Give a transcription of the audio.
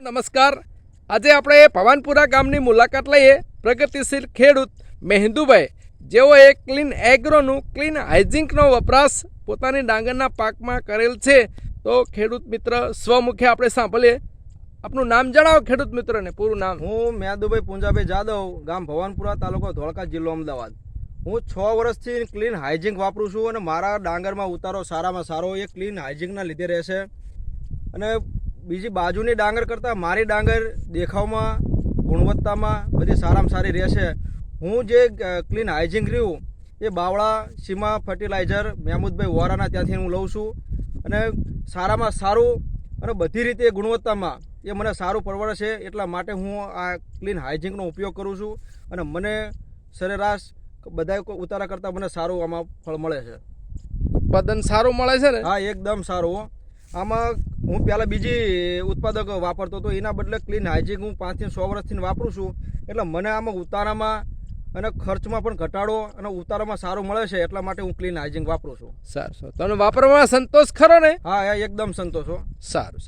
નમસ્કાર. આજે આપણે ભવાનપુરા ગામની મુલાકાત લઈએ. પ્રગતિશીલ ખેડૂત મહેન્દુભાઈ જેઓએ ક્લીન એગ્રોનું ક્લીન હાઇજિનિકનો વપરાશ પોતાની ડાંગરના પાકમાં કરેલ છે. તો ખેડૂત મિત્ર સ્વમુખે આપણે સાંભળીએ. આપનું નામ જણાવો ખેડૂત મિત્રને, પૂરું નામ. હું મહેન્દુભાઈ પૂંજાભાઈ જાદવ, ગામ ભવાનપુરા, તાલુકો ધોળકા, જિલ્લો અમદાવાદ. હું 6 વર્ષથી ક્લીન હાઇજિનિક વાપરું છું અને મારા ડાંગરમાં ઉતારો સારામાં સારો એ ક્લીન હાઇજિનિકના લીધે રહેશે. અને બીજી બાજુની ડાંગર કરતાં મારી ડાંગર દેખાવમાં, ગુણવત્તામાં બધી સારામાં સારી રહેશે. હું જે ક્લીન હાઇજિનિક રહ્યું એ બાવળા સીમા ફર્ટિલાઇઝર મહેમૂદભાઈ વોરાના ત્યાંથી હું લઉં છું. અને સારામાં સારું અને બધી રીતે ગુણવત્તામાં એ મને સારું પરવડે છે. એટલા માટે હું આ ક્લીન હાઇજિનિકનો ઉપયોગ કરું છું અને મને સરેરાશ બધા ઉતારા કરતાં મને સારું આમાં ફળ મળે છે. ઉત્પાદન સારું મળે છે ને? હા, એકદમ સારું. આમાં હું પહેલાં બીજી ઉત્પાદક વાપરતો હતો, એના બદલે ક્લીન હાઇજિનિક હું 5 થી 6 વર્ષથી વાપરું છું. એટલે મને આમાં ઉતારામાં અને ખર્ચમાં પણ ઘટાડો અને ઉતારામાં સારું મળે છે. એટલા માટે હું ક્લીન હાઇજિનિક વાપરું છું. સારું. તમે વાપરવામાં સંતોષ ખરો ને? હા, એકદમ સંતોષ હો. સારું.